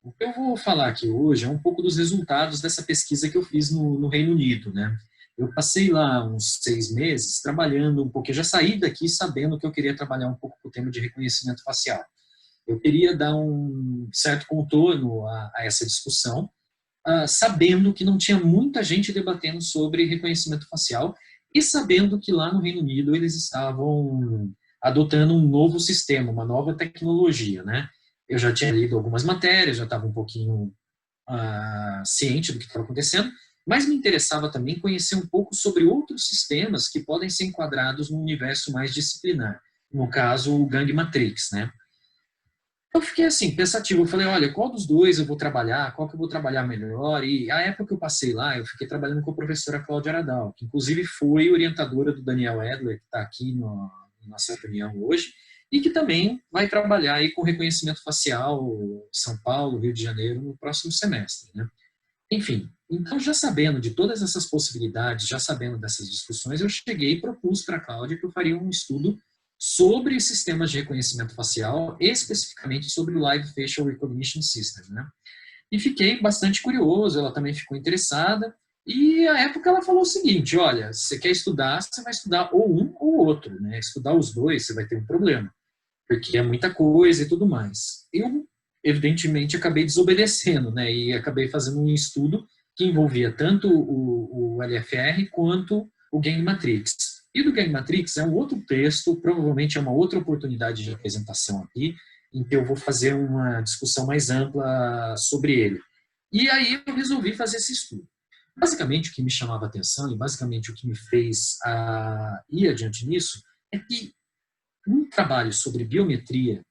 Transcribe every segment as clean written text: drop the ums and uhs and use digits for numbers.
O que eu vou falar aqui hoje é um pouco dos resultados dessa pesquisa que eu fiz no Reino Unido, né? Eu passei lá uns 6 meses trabalhando um pouco, eu já saí daqui sabendo que eu queria trabalhar um pouco com o tema de reconhecimento facial. Eu queria dar um certo contorno a essa discussão, sabendo que não tinha muita gente debatendo sobre reconhecimento facial e sabendo que lá no Reino Unido eles estavam adotando um novo sistema, uma nova tecnologia, né? Eu já tinha lido algumas matérias, já estava um pouquinho ciente do que estava acontecendo, mas me interessava também conhecer um pouco sobre outros sistemas que podem ser enquadrados num universo mais disciplinar. No caso, o Gang Matrix, né? Eu fiquei assim, pensativo. Eu falei, olha, qual dos dois eu vou trabalhar? Qual que eu vou trabalhar melhor? E a época que eu passei lá, eu fiquei trabalhando com a professora Cláudia Aradal, que inclusive foi orientadora do Daniel Edler, que está aqui na nossa reunião hoje, e que também vai trabalhar aí com reconhecimento facial São Paulo, Rio de Janeiro, no próximo semestre, né? Enfim, então já sabendo de todas essas possibilidades, já sabendo dessas discussões, eu cheguei e propus para a Cláudia que eu faria um estudo sobre sistemas de reconhecimento facial, especificamente sobre o Live Facial Recognition System, né? E fiquei bastante curioso, ela também ficou interessada, e à época ela falou o seguinte, olha, se você quer estudar, você vai estudar ou um ou outro, né? Estudar os dois, você vai ter um problema, porque é muita coisa e tudo mais. Eu, evidentemente, acabei desobedecendo, né? E acabei fazendo um estudo que envolvia tanto o LFR quanto o Game Matrix. E do Game Matrix é um outro texto, provavelmente é uma outra oportunidade de apresentação aqui, em que eu vou fazer uma discussão mais ampla sobre ele. E aí eu resolvi fazer esse estudo. Basicamente, o que me chamava a atenção e basicamente o que me fez ir adiante nisso é que um trabalho sobre biometria,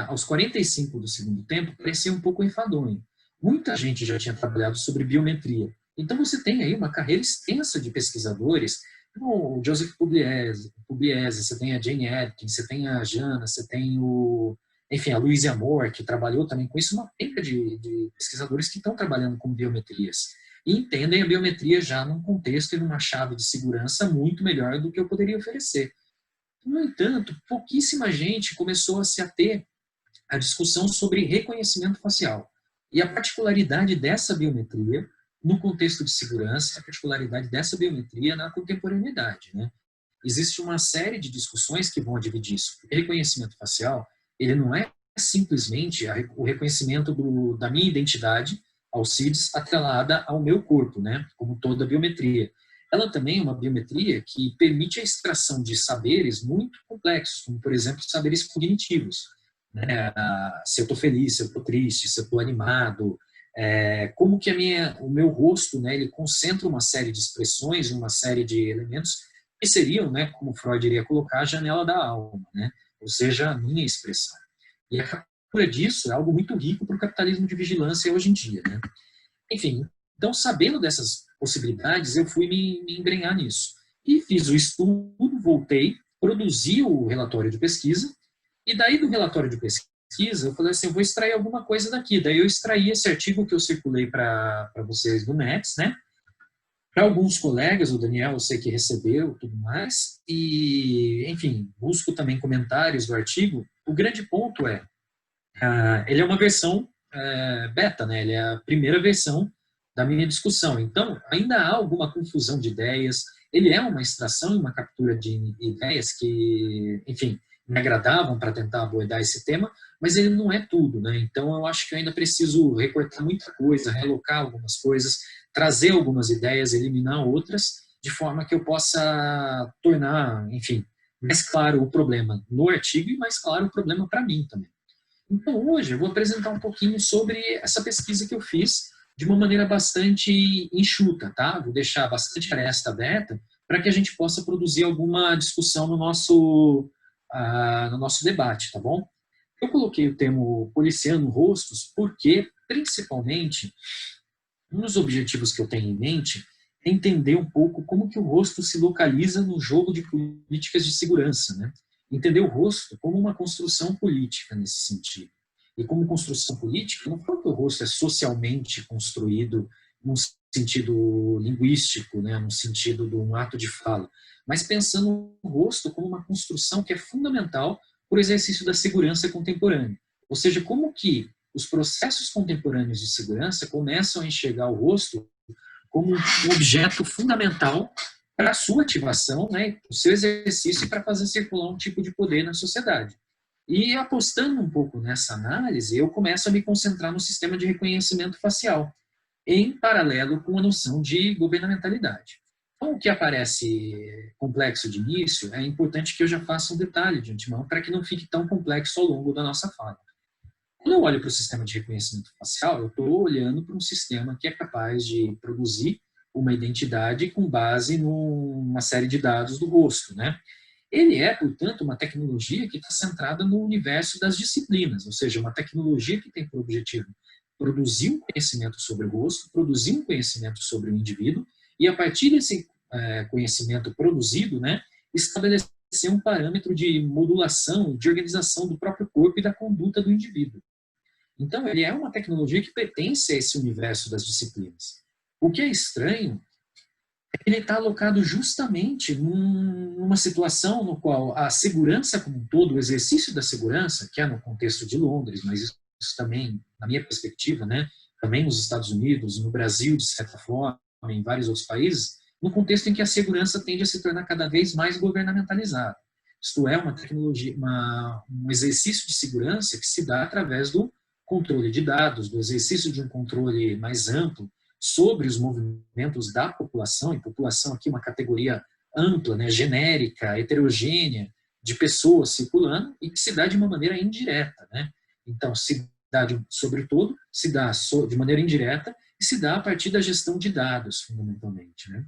aos 45 do segundo tempo, parecia um pouco enfadonho. Muita gente já tinha trabalhado sobre biometria. Então, você tem aí uma carreira extensa de pesquisadores, como o Joseph Pugliese, você tem a Jane Atkins, você tem a Jana, você tem enfim, a Louise Amor, que trabalhou também com isso, uma penca de pesquisadores que estão trabalhando com biometrias. E entendem a biometria já num contexto e numa chave de segurança muito melhor do que eu poderia oferecer. No entanto, pouquíssima gente começou a se ater à discussão sobre reconhecimento facial e a particularidade dessa biometria no contexto de segurança, a particularidade dessa biometria na contemporaneidade, né? Existe uma série de discussões que vão dividir isso. O reconhecimento facial, ele não é simplesmente o reconhecimento da minha identidade, Alcides, atrelada ao meu corpo, né? Como toda biometria. Ela também é uma biometria que permite a extração de saberes muito complexos, como, por exemplo, saberes cognitivos. Né? Se eu estou feliz, se eu estou triste, se eu estou animado, como que o meu rosto, né, ele concentra uma série de expressões, uma série de elementos que seriam, né, como Freud iria colocar, a janela da alma, né? Ou seja, a minha expressão. E a captura disso é algo muito rico para o capitalismo de vigilância hoje em dia. Né? Enfim, então, sabendo dessas possibilidades, eu fui me embrenhar nisso. E fiz o estudo, voltei, produzi o relatório de pesquisa, e daí do relatório de pesquisa, eu falei assim, eu vou extrair alguma coisa daqui. Daí eu extraí esse artigo que eu circulei para vocês do NETS, né? Para alguns colegas, o Daniel eu sei que recebeu, tudo mais, e, enfim, busco também comentários do artigo. O grande ponto é, ele é uma versão beta, né? Ele é a primeira versão da minha discussão. Então, ainda há alguma confusão de ideias. Ele é uma extração e uma captura de ideias que, enfim, me agradavam para tentar abordar esse tema, mas ele não é tudo, né? Então, eu acho que eu ainda preciso recortar muita coisa, relocar algumas coisas, trazer algumas ideias, eliminar outras, de forma que eu possa tornar, enfim, mais claro o problema no artigo e mais claro o problema para mim também. Então, hoje eu vou apresentar um pouquinho sobre essa pesquisa que eu fiz de uma maneira bastante enxuta, tá? Vou deixar bastante aresta aberta para que a gente possa produzir alguma discussão no nosso debate, tá bom? Eu coloquei o termo policiando rostos porque, principalmente, um dos objetivos que eu tenho em mente é entender um pouco como que o rosto se localiza no jogo de políticas de segurança, né? Entender o rosto como uma construção política nesse sentido. E como construção política, não falo que o rosto é socialmente construído num sentido linguístico, né, num sentido de um ato de fala, mas pensando o rosto como uma construção que é fundamental para o exercício da segurança contemporânea. Ou seja, como que os processos contemporâneos de segurança começam a enxergar o rosto como um objeto fundamental para a sua ativação, né, o seu exercício para fazer circular um tipo de poder na sociedade. E apostando um pouco nessa análise, eu começo a me concentrar no sistema de reconhecimento facial, em paralelo com a noção de governamentalidade. Então, o que aparece complexo de início, é importante que eu já faça um detalhe de antemão para que não fique tão complexo ao longo da nossa fala. Quando eu olho para o sistema de reconhecimento facial, eu estou olhando para um sistema que é capaz de produzir uma identidade com base numa série de dados do rosto, né? Ele é, portanto, uma tecnologia que está centrada no universo das disciplinas, ou seja, uma tecnologia que tem por objetivo produzir um conhecimento sobre o rosto, produzir um conhecimento sobre o indivíduo, e a partir desse conhecimento produzido, né, estabelecer um parâmetro de modulação, de organização do próprio corpo e da conduta do indivíduo. Então, ele é uma tecnologia que pertence a esse universo das disciplinas. O que é estranho é que ele está alocado justamente numa situação no qual a segurança como um todo, o exercício da segurança, que é no contexto de Londres, mas isso também, na minha perspectiva, né, também nos Estados Unidos, no Brasil, de certa forma, em vários outros países, no contexto em que a segurança tende a se tornar cada vez mais governamentalizada. Isto é, uma tecnologia, um exercício de segurança que se dá através do controle de dados, do exercício de um controle mais amplo sobre os movimentos da população, e população aqui uma categoria ampla, né, genérica, heterogênea, de pessoas circulando, e que se dá de uma maneira indireta, né? Então, se dá, sobretudo, se dá de maneira indireta e se dá a partir da gestão de dados, fundamentalmente, né?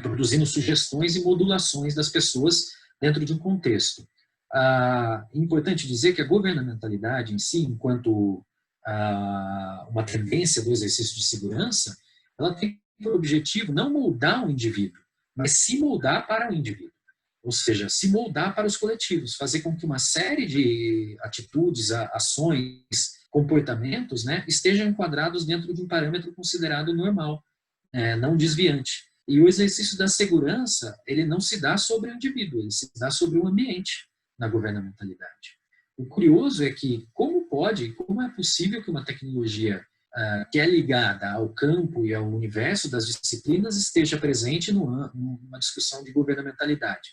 Produzindo sugestões e modulações das pessoas dentro de um contexto. Importante dizer que a governamentalidade em si, enquanto uma tendência do exercício de segurança, ela tem por objetivo não moldar o indivíduo, mas se moldar para o indivíduo. Ou seja, se moldar para os coletivos, fazer com que uma série de atitudes, ações, comportamentos, né, estejam enquadrados dentro de um parâmetro considerado normal, não desviante. E o exercício da segurança, ele não se dá sobre o indivíduo, ele se dá sobre o ambiente na governamentalidade. O curioso é que como é possível que uma tecnologia que é ligada ao campo e ao universo das disciplinas esteja presente numa discussão de governamentalidade.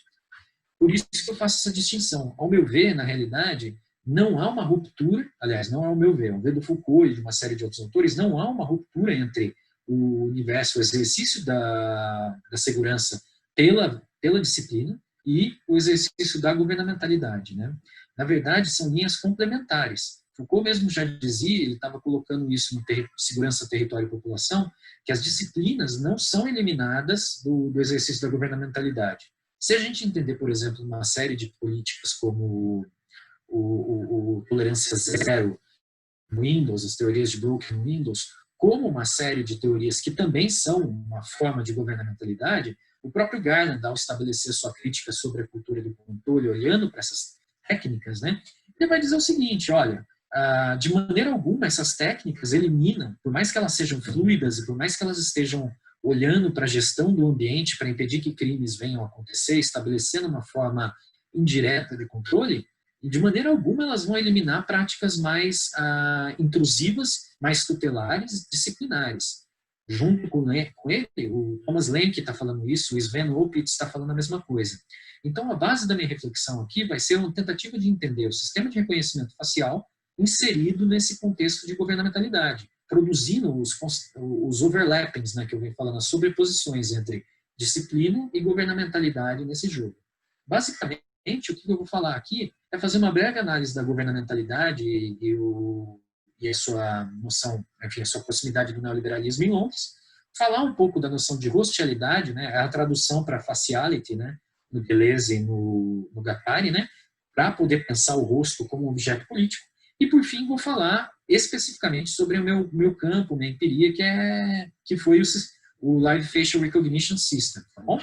Por isso que eu faço essa distinção. Ao meu ver, na realidade, não há uma ruptura, aliás, não é ao meu ver, ao ver do Foucault e de uma série de outros autores, não há uma ruptura entre o universo, o exercício da segurança pela disciplina e o exercício da governamentalidade, né? Na verdade, são linhas complementares. Foucault mesmo já dizia, ele estava colocando isso no segurança, território e população, que as disciplinas não são eliminadas do exercício da governamentalidade. Se a gente entender, por exemplo, uma série de políticas como o tolerância zero no Windows, as teorias de Broken Windows, como uma série de teorias que também são uma forma de governamentalidade, o próprio Garland, ao estabelecer sua crítica sobre a cultura do controle, olhando para essas técnicas, né, ele vai dizer o seguinte, olha, de maneira alguma essas técnicas eliminam, por mais que elas sejam fluidas e por mais que elas estejam olhando para a gestão do ambiente para impedir que crimes venham a acontecer, estabelecendo uma forma indireta de controle, e de maneira alguma elas vão eliminar práticas mais intrusivas, mais tutelares, disciplinares. Junto com ele, o Thomas Lenk está falando isso, o Sven Opitz está falando a mesma coisa. Então, a base da minha reflexão aqui vai ser uma tentativa de entender o sistema de reconhecimento facial inserido nesse contexto de governamentalidade, produzindo os overlappings, né, que eu venho falando, as sobreposições entre disciplina e governamentalidade nesse jogo. Basicamente, o que eu vou falar aqui é fazer uma breve análise da governamentalidade e a sua noção, enfim, a sua proximidade do neoliberalismo em Londres, falar um pouco da noção de rostialidade, né, a tradução para faciality, né, no Deleuze e no Guattari, né, para poder pensar o rosto como um objeto político. E, por fim, vou falar especificamente sobre o meu campo, minha empiria, que foi o Live Facial Recognition System, tá bom?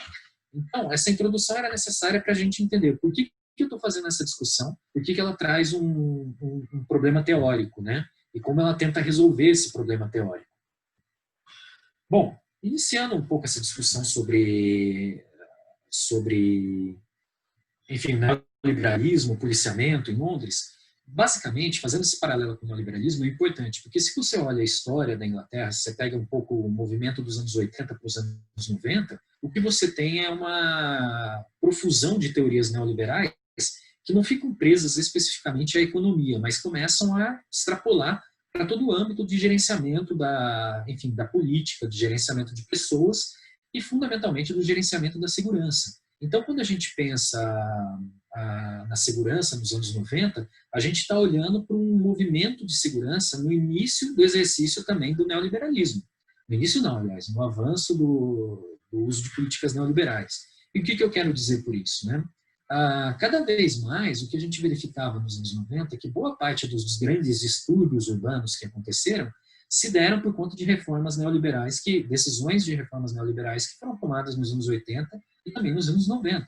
Então, essa introdução era necessária para a gente entender por que eu estou fazendo essa discussão, por que ela traz um problema teórico, né? E como ela tenta resolver esse problema teórico. Bom, iniciando um pouco essa discussão sobre enfim, neoliberalismo, policiamento em Londres, basicamente, fazendo esse paralelo com o neoliberalismo, é importante, porque se você olha a história da Inglaterra, se você pega um pouco o movimento dos anos 80 para os anos 90, o que você tem é uma profusão de teorias neoliberais que não ficam presas especificamente à economia, mas começam a extrapolar para todo o âmbito de gerenciamento enfim, da política, de gerenciamento de pessoas e, fundamentalmente, do gerenciamento da segurança. Então, quando a gente pensa na segurança nos anos 90, a gente está olhando para um movimento de segurança no início do exercício também do neoliberalismo. No início não, aliás, no avanço do uso de políticas neoliberais. E o que eu quero dizer por isso, né? Cada vez mais, o que a gente verificava nos anos 90 é que boa parte dos grandes distúrbios urbanos que aconteceram se deram por conta de reformas neoliberais, decisões de reformas neoliberais que foram tomadas nos anos 80 e também nos anos 90.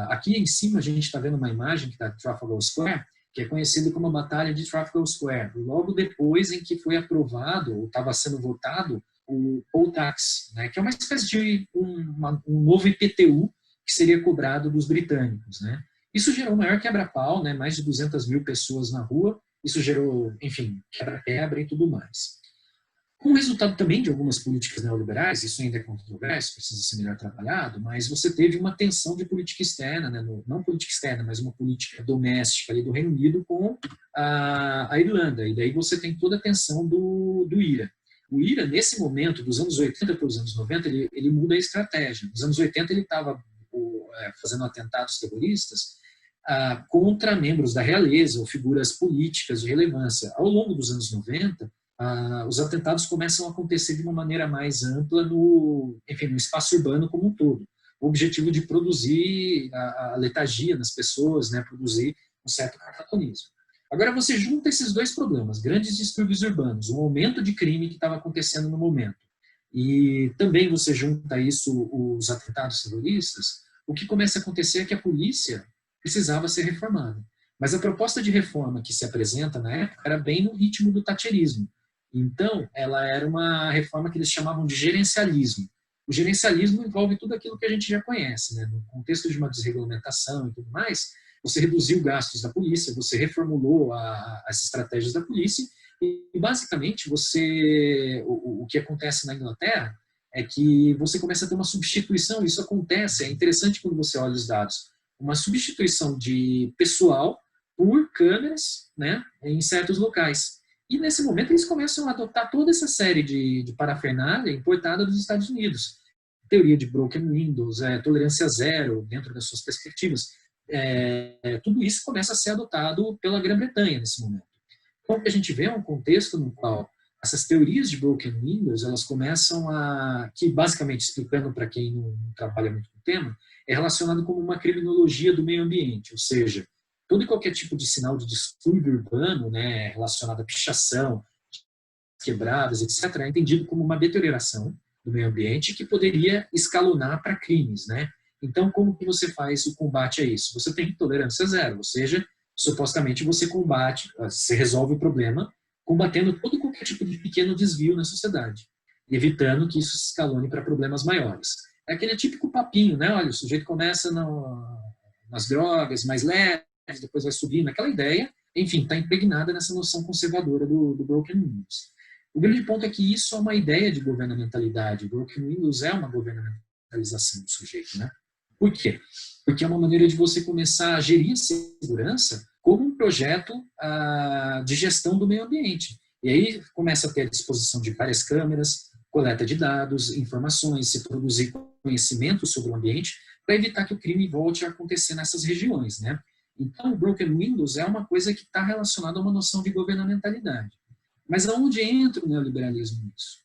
Aqui em cima a gente está vendo uma imagem que está de Trafalgar Square, que é conhecida como a Batalha de Trafalgar Square, logo depois em que foi aprovado, ou estava sendo votado, o poll tax, né, que é uma espécie de um novo IPTU que seria cobrado dos britânicos, né? Isso gerou um maior quebra-pau, né? Mais de 200 mil pessoas na rua, isso gerou, enfim, quebra-quebra e tudo mais. Com o resultado também de algumas políticas neoliberais, isso ainda é controverso, precisa ser melhor trabalhado, mas você teve uma tensão de política externa, né? Não política externa, mas uma política doméstica ali do Reino Unido com a Irlanda, e daí você tem toda a tensão do IRA. O IRA, nesse momento, dos anos 80 para os anos 90, ele muda a estratégia. Nos anos 80 ele estava fazendo atentados terroristas contra membros da realeza ou figuras políticas de relevância. Ao longo dos anos 90, os atentados começam a acontecer de uma maneira mais ampla no espaço urbano como um todo. O objetivo de produzir a letargia nas pessoas, né, produzir um certo catatonismo. Agora você junta esses dois problemas, grandes distúrbios urbanos, um aumento de crime que estava acontecendo no momento, e também você junta isso os atentados terroristas, o que começa a acontecer é que a polícia precisava ser reformada. Mas a proposta de reforma que se apresenta na época era bem no ritmo do thatcherismo. Então, ela era uma reforma que eles chamavam de gerencialismo. O gerencialismo envolve tudo aquilo que a gente já conhece, né? No contexto de uma desregulamentação e tudo mais, você reduziu gastos da polícia, você reformulou as estratégias da polícia e, basicamente, o que acontece na Inglaterra é que você começa a ter uma substituição, isso acontece, é interessante quando você olha os dados, uma substituição de pessoal por câmeras, né, em certos locais. E nesse momento eles começam a adotar toda essa série de parafernália importada dos Estados Unidos. Teoria de broken windows, tolerância zero dentro das suas perspectivas. Tudo isso começa a ser adotado pela Grã-Bretanha nesse momento. Então o que a gente vê é um contexto no qual essas teorias de broken windows, elas começam que basicamente, explicando para quem não trabalha muito com o tema, é relacionado como uma criminologia do meio ambiente, ou seja, todo e qualquer tipo de sinal de distúrbio urbano, né, relacionado à pichação, quebradas, etc., é entendido como uma deterioração do meio ambiente que poderia escalonar para crimes, né? Então, como que você faz o combate a isso? Você tem tolerância zero, ou seja, supostamente você você resolve o problema combatendo todo e qualquer tipo de pequeno desvio na sociedade, evitando que isso se escalone para problemas maiores. É aquele típico papinho, né? Olha, o sujeito começa nas drogas mais leves, depois vai subindo, aquela ideia, enfim, está impregnada nessa noção conservadora do Broken Windows. O grande ponto é que isso é uma ideia de governamentalidade. O Broken Windows é uma governamentalização do sujeito, né? Por quê? Porque é uma maneira de você começar a gerir a segurança como um projeto de gestão do meio ambiente. E aí começa a ter a disposição de várias câmeras, coleta de dados, informações, se produzir conhecimento sobre o ambiente para evitar que o crime volte a acontecer nessas regiões, né? Então, o Broken Windows é uma coisa que está relacionada a uma noção de governamentalidade. Mas aonde entra o neoliberalismo nisso?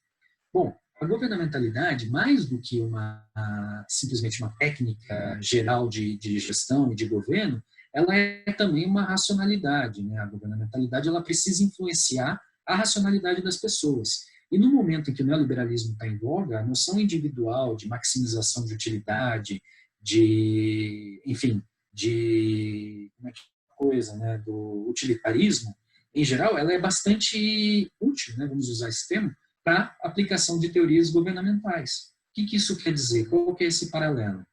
Bom, a governamentalidade, mais do que simplesmente uma técnica geral de gestão e de governo, ela é também uma racionalidade, né? A governamentalidade ela precisa influenciar a racionalidade das pessoas. E no momento em que o neoliberalismo está em voga, a noção individual de maximização de utilidade, como é que é coisa, né, do utilitarismo, em geral, ela é bastante útil, né, vamos usar esse termo, para aplicação de teorias governamentais. O que isso quer dizer? Qual que é esse paralelo?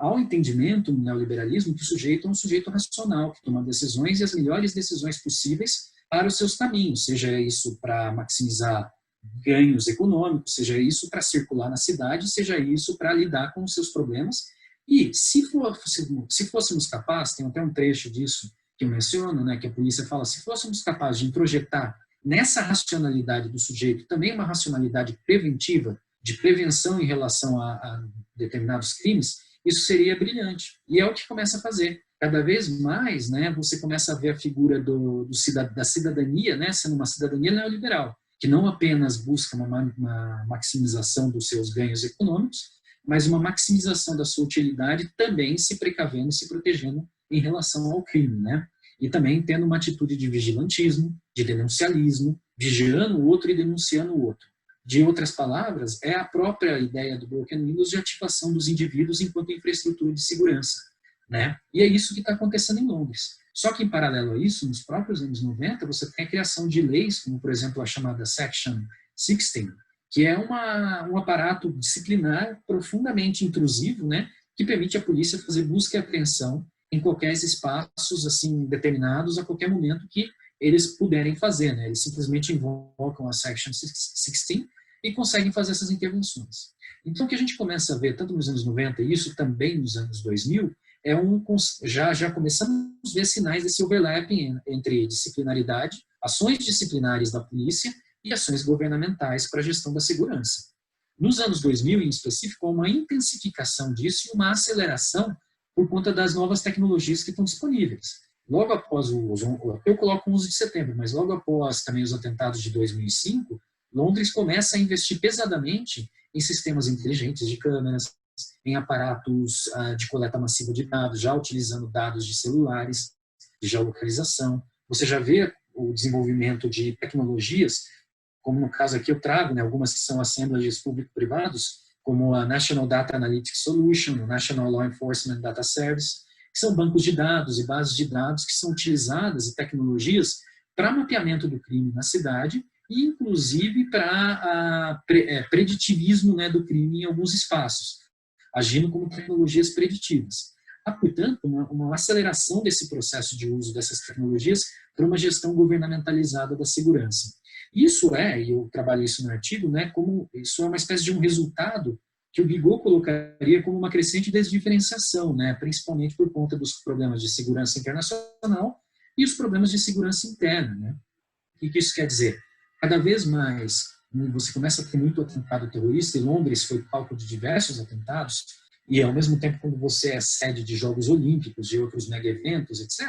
ao entendimento no neoliberalismo que o sujeito é um sujeito racional, que toma decisões e as melhores decisões possíveis para os seus caminhos, seja isso para maximizar ganhos econômicos, seja isso para circular na cidade, seja isso para lidar com os seus problemas. E se fôssemos capazes, tem até um trecho disso que eu menciono, né, que a polícia fala, se fôssemos capazes de introjetar nessa racionalidade do sujeito também uma racionalidade preventiva, de prevenção em relação a determinados crimes, isso seria brilhante. E é o que começa a fazer. Cada vez mais, né, você começa a ver a figura da cidadania, né, sendo uma cidadania neoliberal, que não apenas busca uma maximização dos seus ganhos econômicos, mas uma maximização da sua utilidade também se precavendo, se protegendo em relação ao crime, né? E também tendo uma atitude de vigilantismo, de denuncialismo, vigiando o outro e denunciando o outro. De outras palavras, é a própria ideia do Broken Windows de ativação dos indivíduos enquanto infraestrutura de segurança, né? E é isso que está acontecendo em Londres. Só que, em paralelo a isso, nos próprios anos 90, você tem a criação de leis, como, por exemplo, a chamada Section 16, que é um aparato disciplinar profundamente intrusivo, né, que permite à polícia fazer busca e apreensão em qualquer espaços assim determinados a qualquer momento que eles puderem fazer, né? Eles simplesmente invocam a Section 16 e conseguem fazer essas intervenções. Então, o que a gente começa a ver, tanto nos anos 90 e isso também nos anos 2000, já começamos a ver sinais desse overlapping entre disciplinaridade, ações disciplinares da polícia e ações governamentais para a gestão da segurança. Nos anos 2000, em específico, há uma intensificação disso e uma aceleração por conta das novas tecnologias que estão disponíveis. Logo após eu coloco o 11 de setembro, mas logo após também os atentados de 2005, Londres começa a investir pesadamente em sistemas inteligentes de câmeras, em aparatos de coleta massiva de dados, já utilizando dados de celulares, de geolocalização. Você já vê o desenvolvimento de tecnologias, como no caso aqui eu trago, né, algumas que são assemblages público-privados, como a National Data Analytics Solution, o National Law Enforcement Data Service, que são bancos de dados e bases de dados que são utilizadas e tecnologias para mapeamento do crime na cidade e, inclusive, para preditivismo, né, do crime em alguns espaços, agindo como tecnologias preditivas. Há, portanto, uma aceleração desse processo de uso dessas tecnologias para uma gestão governamentalizada da segurança. Isso e eu trabalho isso no artigo, né, como isso é uma espécie de um resultado que o Bigot colocaria como uma crescente desdiferenciação, né, principalmente por conta dos problemas de segurança internacional e os problemas de segurança interna. Né. O que isso quer dizer? Cada vez mais você começa a ter muito atentado terrorista, e Londres foi palco de diversos atentados, e ao mesmo tempo quando você é sede de Jogos Olímpicos, de outros mega-eventos, etc.,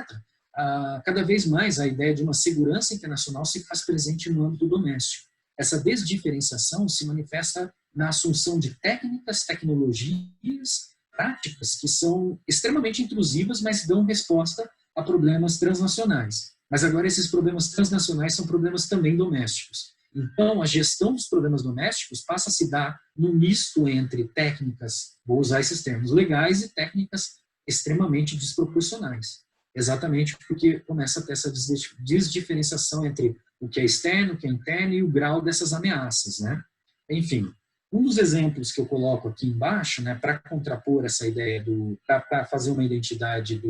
cada vez mais a ideia de uma segurança internacional se faz presente no âmbito doméstico. Essa desdiferenciação se manifesta na assunção de técnicas, tecnologias, práticas que são extremamente intrusivas, mas dão resposta a problemas transnacionais. Mas agora esses problemas transnacionais são problemas também domésticos. Então, a gestão dos problemas domésticos passa a se dar no misto entre técnicas, vou usar esses termos, legais e técnicas extremamente desproporcionais. Exatamente porque começa a ter essa desdiferenciação entre o que é externo, o que é interno e o grau dessas ameaças, né? Enfim, um dos exemplos que eu coloco aqui embaixo, né, para contrapor essa ideia para fazer uma identidade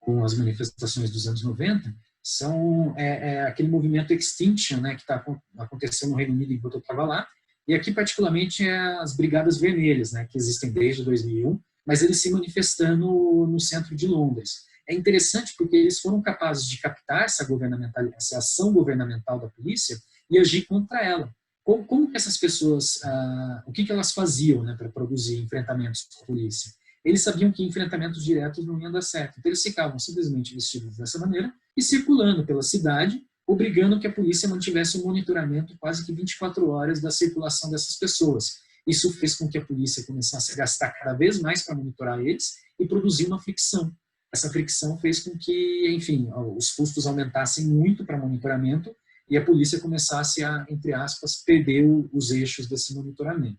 com as manifestações dos anos 90, são aquele movimento Extinction, né, que está acontecendo no Reino Unido enquanto eu estava lá, e aqui particularmente as Brigadas Vermelhas, né, que existem desde 2001, mas eles se manifestando no centro de Londres. É interessante porque eles foram capazes de captar essa ação governamental da polícia e agir contra ela. Como que essas pessoas, o que elas faziam, né, para produzir enfrentamentos com a polícia? Eles sabiam que enfrentamentos diretos não iam dar certo. Então eles ficavam simplesmente vestidos dessa maneira e circulando pela cidade, obrigando que a polícia mantivesse um monitoramento quase que 24 horas da circulação dessas pessoas. Isso fez com que a polícia começasse a gastar cada vez mais para monitorar eles e produzir uma fricção. Essa fricção fez com que, enfim, os custos aumentassem muito para monitoramento e a polícia começasse a, entre aspas, perder os eixos desse monitoramento.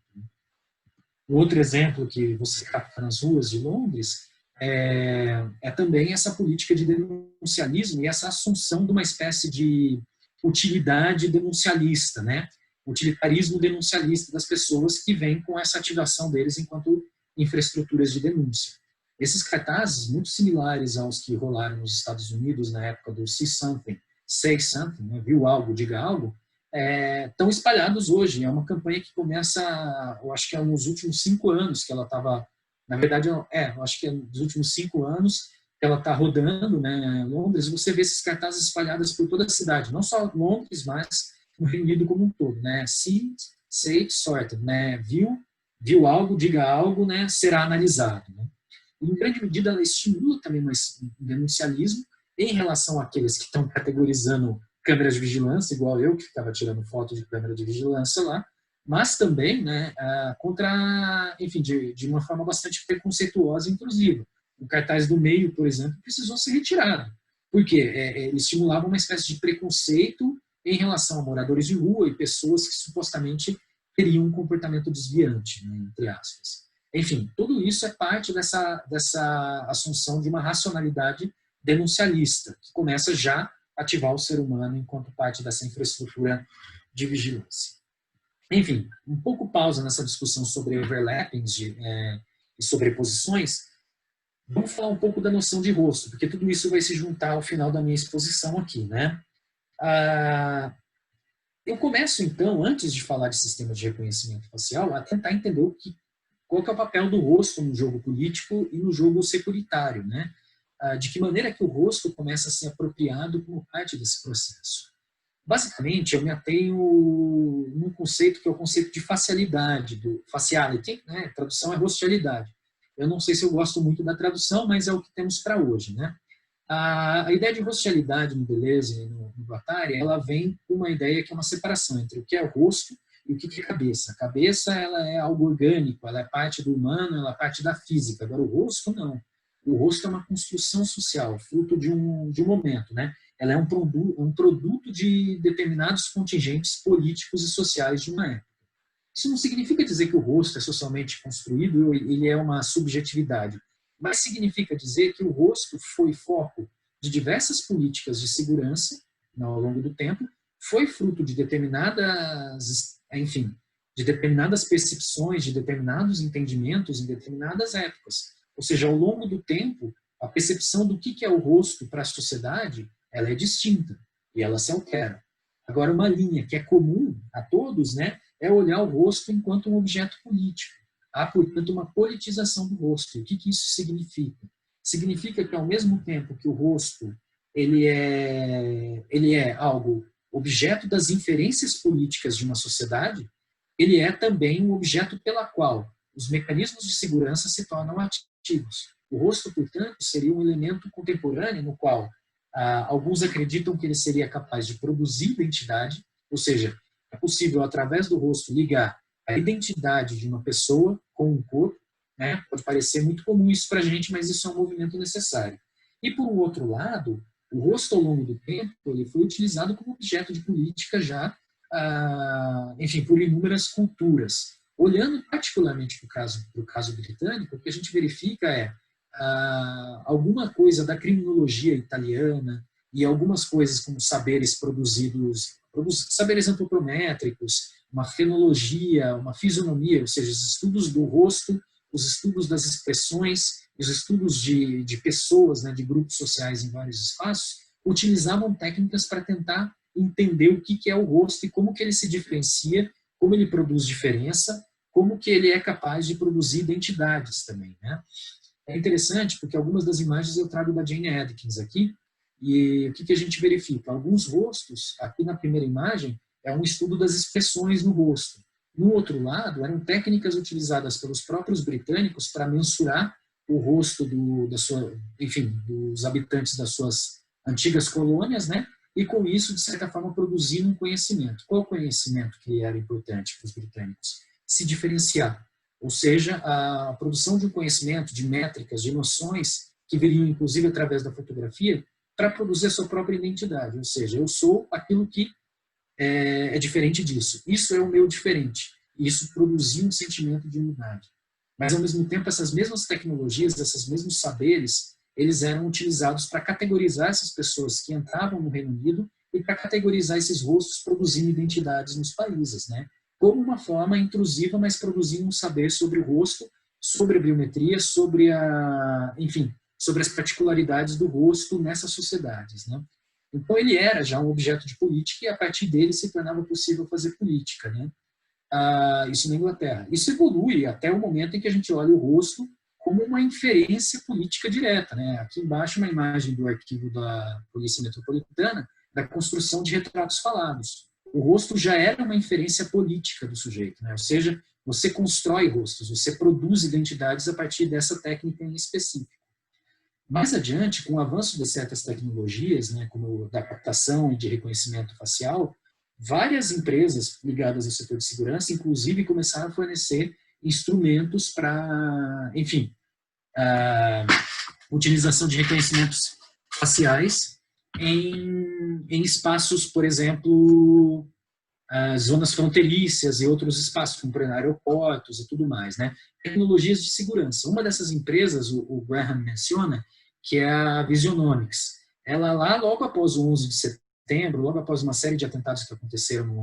Outro exemplo que você capta nas ruas de Londres é também essa política de denuncialismo e essa assunção de uma espécie de utilidade denuncialista, né? Utilitarismo denuncialista das pessoas que vem com essa ativação deles enquanto infraestruturas de denúncia. Esses cartazes, muito similares aos que rolaram nos Estados Unidos na época do See Something, Say Something, né, viu algo, diga algo, estão espalhados hoje. É uma campanha que começa, eu acho que é nos últimos 5 anos que ela estava, na verdade, eu acho que é nos últimos 5 anos que ela está rodando, né, em Londres. Você vê esses cartazes espalhados por toda a cidade, não só Londres, mas no Reino Unido como um todo, né? See, say, sorted, né? Viu algo, diga algo, né? Será analisado, né? E, em grande medida, ela estimula também um denuncialismo em relação àqueles que estão categorizando câmeras de vigilância, igual eu, que estava tirando foto de câmera de vigilância lá, mas também, né, contra, enfim, de uma forma bastante preconceituosa e intrusiva. O cartaz do meio, por exemplo, precisou ser retirado. Por quê? Ele estimulava uma espécie de preconceito em relação a moradores de rua e pessoas que supostamente teriam um comportamento desviante, né, entre aspas. Enfim, tudo isso é parte dessa assunção de uma racionalidade denuncialista, que começa já a ativar o ser humano enquanto parte dessa infraestrutura de vigilância. Enfim, um pouco pausa nessa discussão sobre overlappings e sobreposições. Vamos falar um pouco da noção de rosto, porque tudo isso vai se juntar ao final da minha exposição aqui, né? Eu começo, então, antes de falar de sistemas de reconhecimento facial, a tentar entender qual que é o papel do rosto no jogo político e no jogo securitário, né? De que maneira que o rosto começa a ser apropriado como parte desse processo. Basicamente, eu me atenho num conceito que é o conceito de facialidade, do faciality, né? A tradução é rostialidade. Eu não sei se eu gosto muito da tradução, mas é o que temos para hoje, né? A ideia de rostialidade no Deleuze e no Guattari, ela vem com uma ideia que é uma separação entre o que é o rosto e o que é a cabeça. A cabeça, ela é algo orgânico, ela é parte do humano, ela é parte da física. Agora, o rosto, não. O rosto é uma construção social, fruto de um momento, né? Ela é um produto de determinados contingentes políticos e sociais de uma época. Isso não significa dizer que o rosto é socialmente construído, ele é uma subjetividade, mas significa dizer que o rosto foi foco de diversas políticas de segurança ao longo do tempo, foi fruto de determinadas, enfim, de determinadas percepções, de determinados entendimentos em determinadas épocas. Ou seja, ao longo do tempo, a percepção do que é o rosto para a sociedade, ela é distinta e ela se altera. Agora, uma linha que é comum a todos, né, é olhar o rosto enquanto um objeto político. Há, portanto, uma politização do rosto. O que isso significa? Significa que, ao mesmo tempo que o rosto ele é algo, objeto das inferências políticas de uma sociedade, ele é também um objeto pela qual os mecanismos de segurança se tornam ativos. O rosto, portanto, seria um elemento contemporâneo no qual alguns acreditam que ele seria capaz de produzir identidade, ou seja, é possível, através do rosto, ligar a identidade de uma pessoa com um corpo, né? Pode parecer muito comum isso para a gente, mas isso é um movimento necessário. E, por um outro lado, o rosto, ao longo do tempo, ele foi utilizado como objeto de política já, enfim, por inúmeras culturas. Olhando particularmente para o caso britânico, o que a gente verifica é alguma coisa da criminologia italiana e algumas coisas como saberes saberes antropométricos, uma fenologia, uma fisionomia, ou seja, os estudos do rosto, os estudos das expressões, os estudos de pessoas, né, de grupos sociais em vários espaços, utilizavam técnicas para tentar entender o que é o rosto e como que ele se diferencia, como ele produz diferença, como que ele é capaz de produzir identidades também, né? É interessante porque algumas das imagens eu trago da Jane Atkins aqui, e o que a gente verifica? Alguns rostos, aqui na primeira imagem, é um estudo das expressões no rosto. No outro lado, eram técnicas utilizadas pelos próprios britânicos para mensurar o rosto dos habitantes das suas antigas colônias, né? E com isso, de certa forma, produzindo um conhecimento. Qual conhecimento que era importante para os britânicos? Se diferenciar. Ou seja, a produção de um conhecimento, de métricas, de noções, que viriam inclusive através da fotografia, para produzir a sua própria identidade. Ou seja, eu sou aquilo que é diferente disso. Isso é o meu diferente. Isso produziu um sentimento de unidade. Mas, ao mesmo tempo, essas mesmas tecnologias, esses mesmos saberes, eles eram utilizados para categorizar essas pessoas que entravam no Reino Unido e para categorizar esses rostos produzindo identidades nos países, né? Como uma forma intrusiva, mas produzindo um saber sobre o rosto, sobre a biometria, sobre enfim, sobre as particularidades do rosto nessas sociedades, né? Então ele era já um objeto de política e a partir dele se tornava possível fazer política, né? Isso na Inglaterra. Isso evolui até o momento em que a gente olha o rosto como uma inferência política direta, né? Aqui embaixo uma imagem do arquivo da Polícia Metropolitana da construção de retratos falados. O rosto já era uma inferência política do sujeito, né? Ou seja, você constrói rostos, você produz identidades a partir dessa técnica em específico. Mais adiante, com o avanço de certas tecnologias, né, como da captação e de reconhecimento facial, várias empresas ligadas ao setor de segurança, inclusive, começaram a fornecer instrumentos para, enfim, a utilização de reconhecimentos faciais em espaços, por exemplo, zonas fronteiriças e outros espaços, como por exemplo, aeroportos e tudo mais, né? Tecnologias de segurança. Uma dessas empresas, o Graham menciona, que é a Visionomics. Ela lá, logo após o 11 de setembro, logo após uma série de atentados que aconteceram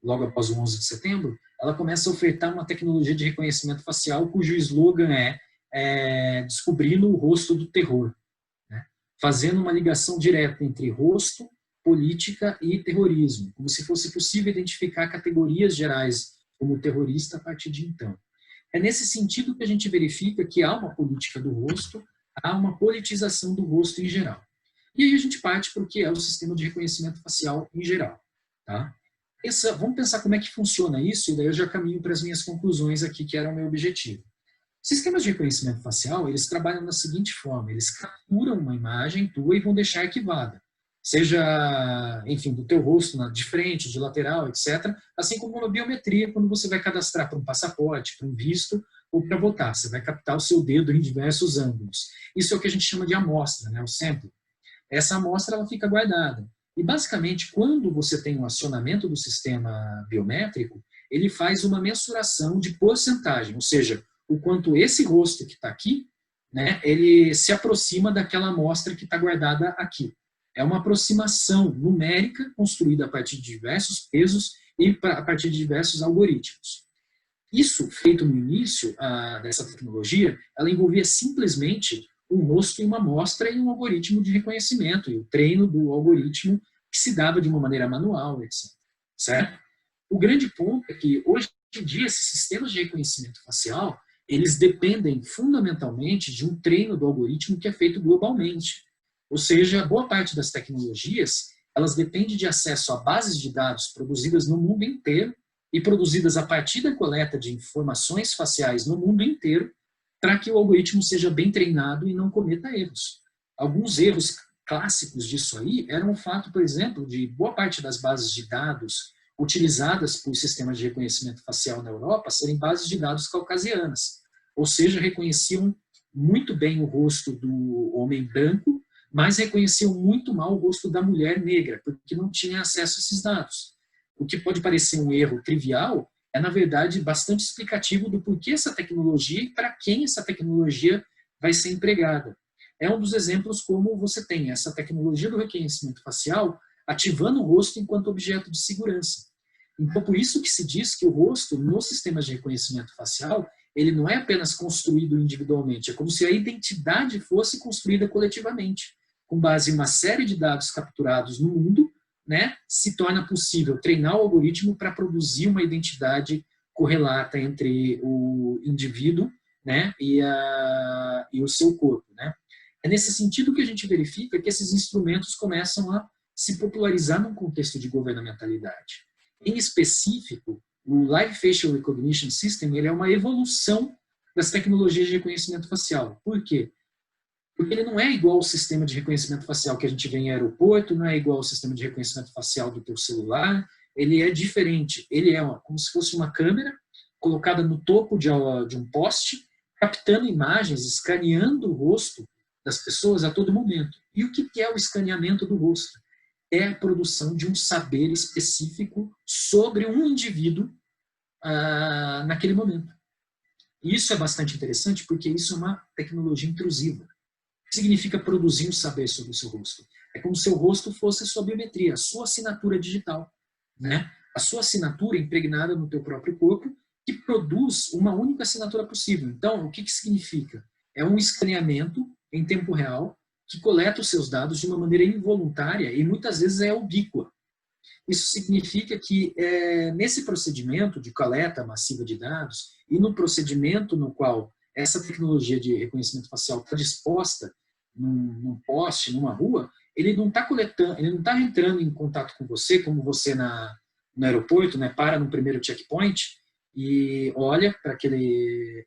logo após o 11 de setembro, ela começa a ofertar uma tecnologia de reconhecimento facial cujo slogan é descobrindo o rosto do terror, né? Fazendo uma ligação direta entre rosto, política e terrorismo, como se fosse possível identificar categorias gerais como terrorista a partir de então. É nesse sentido que a gente verifica que há uma política do rosto, há uma politização do rosto em geral. E aí a gente parte para o que é o sistema de reconhecimento facial em geral. Tá? Vamos pensar como é que funciona isso, e daí eu já caminho para as minhas conclusões aqui, que era o meu objetivo. Sistemas de reconhecimento facial, eles trabalham da seguinte forma: eles capturam uma imagem tua e vão deixar arquivada. Seja, enfim, do teu rosto, de frente, de lateral, etc. Assim como uma biometria, quando você vai cadastrar para um passaporte, para um visto ou para votar. Você vai captar o seu dedo em diversos ângulos. Isso é o que a gente chama de amostra, né? O sample. Essa amostra ela fica guardada. E, basicamente, quando você tem um acionamento do sistema biométrico, ele faz uma mensuração de porcentagem, ou seja, o quanto esse rosto que está aqui, né, ele se aproxima daquela amostra que está guardada aqui. É uma aproximação numérica construída a partir de diversos pesos e a partir de diversos algoritmos. Isso, feito no início dessa tecnologia, ela envolvia simplesmente um rosto e uma amostra e um algoritmo de reconhecimento, e o treino do algoritmo que se dava de uma maneira manual, etc. Certo? O grande ponto é que, hoje em dia, esses sistemas de reconhecimento facial, eles dependem fundamentalmente de um treino do algoritmo que é feito globalmente. Ou seja, boa parte das tecnologias, elas dependem de acesso a bases de dados produzidas no mundo inteiro e produzidas a partir da coleta de informações faciais no mundo inteiro, para que o algoritmo seja bem treinado e não cometa erros. Alguns erros clássicos disso aí eram o fato, por exemplo, de boa parte das bases de dados utilizadas por sistemas de reconhecimento facial na Europa serem bases de dados caucasianas, ou seja, reconheciam muito bem o rosto do homem branco, mas reconheciam muito mal o rosto da mulher negra, porque não tinha acesso a esses dados. O que pode parecer um erro trivial é, na verdade, bastante explicativo do porquê essa tecnologia e para quem essa tecnologia vai ser empregada. É um dos exemplos como você tem essa tecnologia do reconhecimento facial ativando o rosto enquanto objeto de segurança. Então, por isso que se diz que o rosto, nos sistemas de reconhecimento facial, ele não é apenas construído individualmente, é como se a identidade fosse construída coletivamente. Com base em uma série de dados capturados no mundo, né, se torna possível treinar o algoritmo para produzir uma identidade correlata entre o indivíduo, né, e o seu corpo. Né. É nesse sentido que a gente verifica que esses instrumentos começam a se popularizar num contexto de governamentalidade. Em específico, o Live Facial Recognition System ele é uma evolução das tecnologias de reconhecimento facial. Por quê? Porque ele não é igual ao sistema de reconhecimento facial que a gente vê em aeroporto, não é igual ao sistema de reconhecimento facial do teu celular, ele é diferente. Ele é como se fosse uma câmera colocada no topo de um poste, captando imagens, escaneando o rosto das pessoas a todo momento. E o que é o escaneamento do rosto? É a produção de um saber específico sobre um indivíduo naquele momento. E isso é bastante interessante porque isso é uma tecnologia intrusiva. O que significa produzir um saber sobre o seu rosto? É como se o seu rosto fosse a sua biometria, a sua assinatura digital. Né? A sua assinatura impregnada no teu próprio corpo, que produz uma única assinatura possível. Então, o que significa? É um escaneamento em tempo real que coleta os seus dados de uma maneira involuntária e muitas vezes é ubíqua. Isso significa que nesse procedimento de coleta massiva de dados e no procedimento no qual essa tecnologia de reconhecimento facial está disposta num poste, numa rua, ele não está coletando, ele não está entrando em contato com você, como você no aeroporto, né, para no primeiro checkpoint e olha para aquele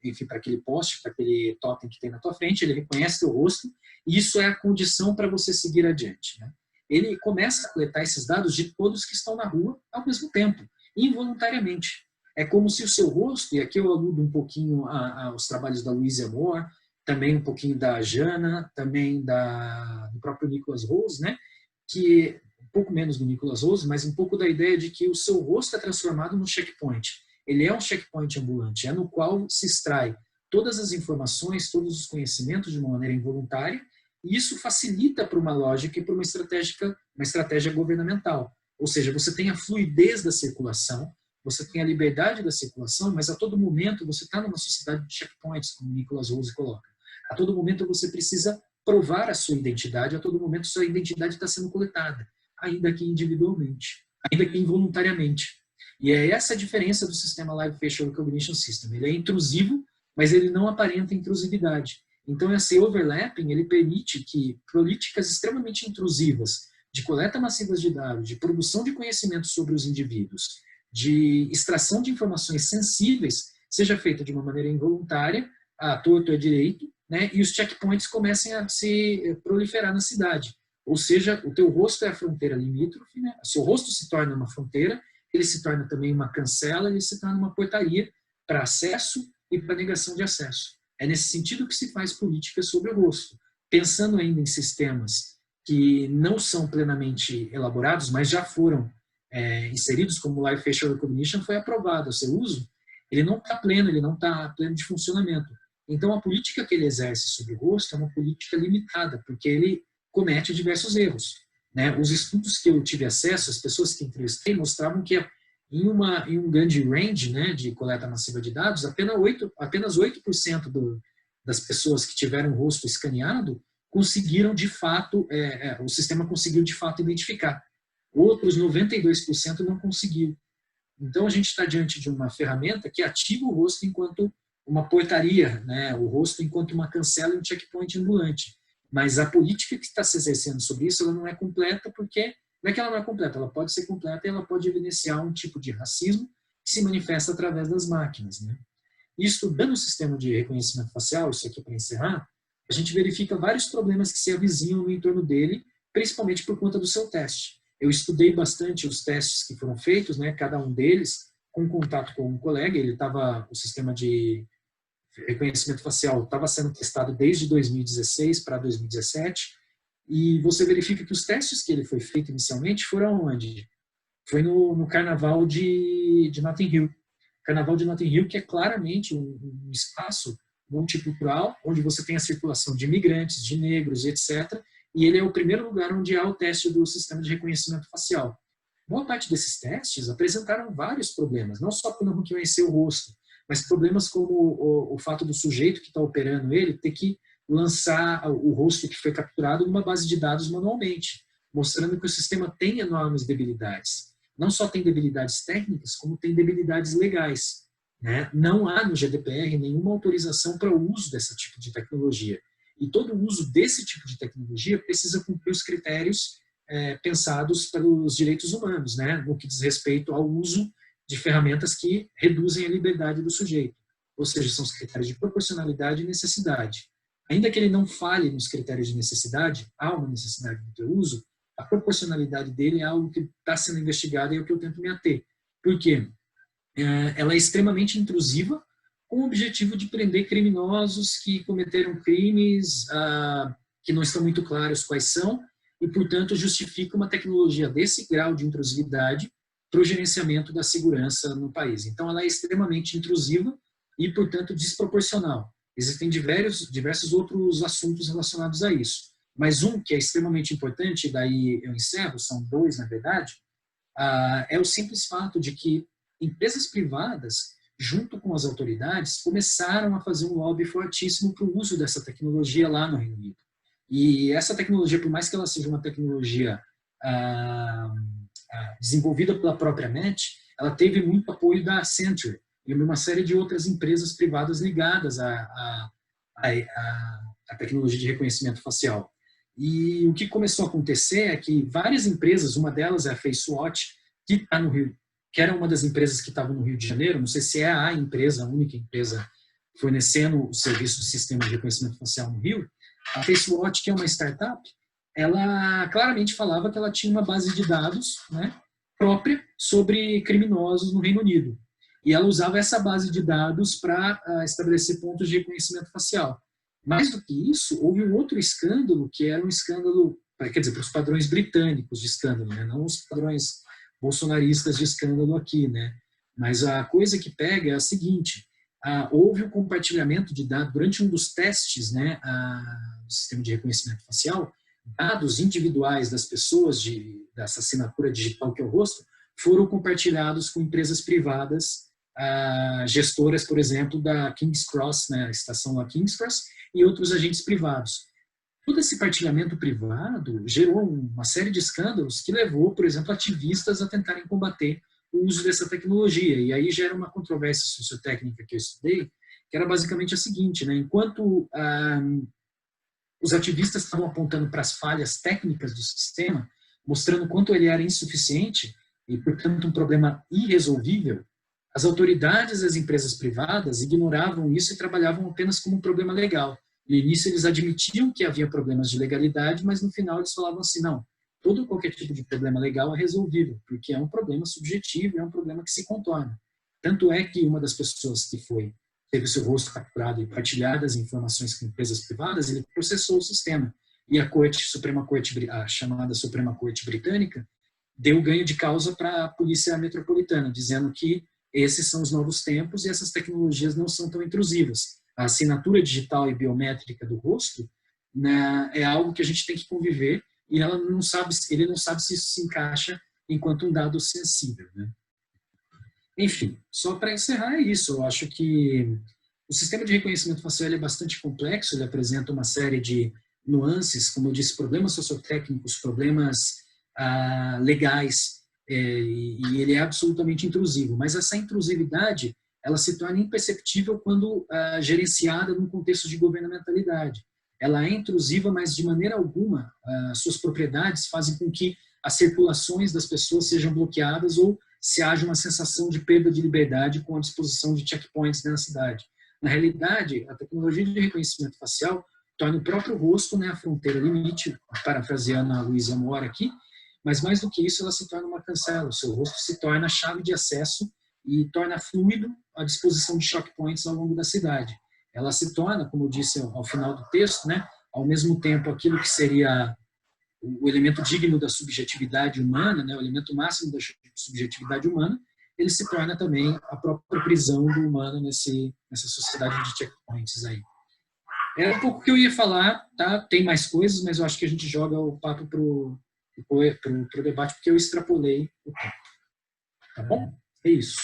poste, para aquele totem que tem na tua frente, ele reconhece teu rosto e isso é a condição para você seguir adiante, né? Ele começa a coletar esses dados de todos que estão na rua ao mesmo tempo, involuntariamente. É como se o seu rosto, e aqui eu aludo um pouquinho aos trabalhos da Louise Amoore, também um pouquinho da Jana, também do próprio Nicholas Rose, né? Que um pouco menos do Nicholas Rose, mas um pouco da ideia de que o seu rosto é transformado num checkpoint. Ele é um checkpoint ambulante, é no qual se extrai todas as informações, todos os conhecimentos de uma maneira involuntária, e isso facilita para uma lógica e para uma estratégia governamental. Ou seja, você tem a fluidez da circulação, você tem a liberdade da circulação, mas a todo momento você está numa sociedade de checkpoints, como o Nicholas Rose coloca. A todo momento você precisa provar a sua identidade, a todo momento sua identidade está sendo coletada, ainda que individualmente, ainda que involuntariamente. E é essa a diferença do sistema Live Facial Recognition System. Ele é intrusivo, mas ele não aparenta intrusividade. Então, esse overlapping ele permite que políticas extremamente intrusivas de coleta massiva de dados, de produção de conhecimento sobre os indivíduos, de extração de informações sensíveis, seja feita de uma maneira involuntária, a torto é direito, né, e os checkpoints comecem a se proliferar na cidade. Ou seja, o teu rosto é a fronteira limítrofe, né? O seu rosto se torna uma fronteira, ele se torna também uma cancela, ele se torna uma portaria para acesso e para negação de acesso. É nesse sentido que se faz política sobre o rosto, pensando ainda em sistemas que não são plenamente elaborados, mas já foram inseridos, como o Live Facial Recognition foi aprovado, o seu uso, ele não está pleno, ele não está pleno de funcionamento. Então, a política que ele exerce sobre o rosto é uma política limitada, porque ele comete diversos erros, né? Os estudos que eu tive acesso, as pessoas que entrevistei, mostravam que em um grande range, né, de coleta massiva de dados, apenas 8% das pessoas que tiveram o rosto escaneado conseguiram, de fato, o sistema conseguiu, de fato, identificar. Outros 92% não conseguiu. Então, a gente está diante de uma ferramenta que ativa o rosto enquanto uma portaria, né? O rosto enquanto uma cancela e um checkpoint ambulante. Mas a política que está se exercendo sobre isso, ela não é completa, porque não é que ela não é completa, ela pode ser completa e ela pode evidenciar um tipo de racismo que se manifesta através das máquinas, né? E estudando o sistema de reconhecimento facial, isso aqui para encerrar, a gente verifica vários problemas que se avizinham no entorno dele, principalmente por conta do seu teste. Eu estudei bastante os testes que foram feitos, né, cada um deles, com contato com um colega, o sistema de reconhecimento facial estava sendo testado desde 2016 para 2017, e você verifica que os testes que ele foi feito inicialmente foram onde? Foi no Carnaval de Notting Hill. Carnaval de Notting Hill, que é claramente um espaço multicultural, onde você tem a circulação de imigrantes, de negros, etc., e ele é o primeiro lugar onde há o teste do sistema de reconhecimento facial. Boa parte desses testes apresentaram vários problemas, não só por não reconhecer o rosto, mas problemas como o fato do sujeito que está operando ele ter que lançar o rosto que foi capturado numa base de dados manualmente, mostrando que o sistema tem enormes debilidades. Não só tem debilidades técnicas, como tem debilidades legais, né? Não há no GDPR nenhuma autorização para o uso desse tipo de tecnologia. E todo o uso desse tipo de tecnologia precisa cumprir os critérios pensados pelos direitos humanos, né? No que diz respeito ao uso de ferramentas que reduzem a liberdade do sujeito. Ou seja, são os critérios de proporcionalidade e necessidade. Ainda que ele não falhe nos critérios de necessidade, há uma necessidade do teu uso, a proporcionalidade dele é algo que está sendo investigado e é o que eu tento me ater. Por quê? Ela é extremamente intrusiva, com o objetivo de prender criminosos que cometeram crimes que não estão muito claros quais são, e, portanto, justifica uma tecnologia desse grau de intrusividade para o gerenciamento da segurança no país. Então, ela é extremamente intrusiva e, portanto, desproporcional. Existem diversos outros assuntos relacionados a isso. Mas um que é extremamente importante, daí eu encerro, são dois, na verdade, é o simples fato de que empresas privadas junto com as autoridades, começaram a fazer um lobby fortíssimo para o uso dessa tecnologia lá no Reino Unido. E essa tecnologia, por mais que ela seja uma tecnologia desenvolvida pela própria Met, ela teve muito apoio da Accenture e uma série de outras empresas privadas ligadas à tecnologia de reconhecimento facial. E o que começou a acontecer é que várias empresas, uma delas é a FaceWatch, que está no Rio, que era uma das empresas que estavam no Rio de Janeiro, não sei se é a empresa, a única empresa fornecendo o serviço de sistema de reconhecimento facial no Rio. A FaceWatch, que é uma startup, ela claramente falava que ela tinha uma base de dados, né, própria sobre criminosos no Reino Unido. E ela usava essa base de dados para estabelecer pontos de reconhecimento facial. Mais do que isso, houve um outro escândalo, que era um escândalo, quer dizer, para os padrões britânicos de escândalo, né? Não os padrões bolsonaristas de escândalo aqui, né? Mas a coisa que pega é a seguinte: houve o compartilhamento de dados, durante um dos testes, né, do sistema de reconhecimento facial, dados individuais das pessoas, dessa assinatura digital que é o rosto, foram compartilhados com empresas privadas, gestoras, por exemplo, da King's Cross, né, a estação da King's Cross, e outros agentes privados. Todo esse partilhamento privado gerou uma série de escândalos que levou, por exemplo, ativistas a tentarem combater o uso dessa tecnologia. E aí gera uma controvérsia sociotécnica que eu estudei, que era basicamente a seguinte, né? Enquanto os ativistas estavam apontando para as falhas técnicas do sistema, mostrando quanto ele era insuficiente e, portanto, um problema irresolvível, as autoridades e as empresas privadas ignoravam isso e trabalhavam apenas como um problema legal. No início, eles admitiam que havia problemas de legalidade, mas no final eles falavam assim, não, qualquer tipo de problema legal é resolvível, porque é um problema subjetivo, é um problema que se contorna. Tanto é que uma das pessoas que teve o seu rosto capturado e partilhado as informações com empresas privadas, ele processou o sistema. E a chamada Suprema Corte Britânica, deu ganho de causa para a Polícia Metropolitana, dizendo que esses são os novos tempos e essas tecnologias não são tão intrusivas. A assinatura digital e biométrica do rosto, né, é algo que a gente tem que conviver e ele não sabe se isso se encaixa enquanto um dado sensível, né? Enfim, só para encerrar é isso. Eu acho que o sistema de reconhecimento facial é bastante complexo, ele apresenta uma série de nuances, como eu disse, problemas sociotécnicos, problemas legais, e ele é absolutamente intrusivo. Mas essa intrusividade, ela se torna imperceptível quando gerenciada num contexto de governamentalidade. Ela é intrusiva, mas de maneira alguma suas propriedades fazem com que as circulações das pessoas sejam bloqueadas ou se haja uma sensação de perda de liberdade com a disposição de checkpoints na cidade. Na realidade, a tecnologia de reconhecimento facial torna o próprio rosto, né, a fronteira limite, parafraseando a Luísa Moura aqui, mas mais do que isso, ela se torna uma cancela. O seu rosto se torna a chave de acesso e torna fluido a disposição de checkpoints ao longo da cidade. Ela se torna, como eu disse ao final do texto, né, ao mesmo tempo aquilo que seria o elemento digno da subjetividade humana, né, o elemento máximo da subjetividade humana, ele se torna também a própria prisão do humano nessa sociedade de checkpoints aí. É um pouco o que eu ia falar, tá? Tem mais coisas, mas eu acho que a gente joga o papo pro debate, porque eu extrapolei o tempo. Tá bom? É isso.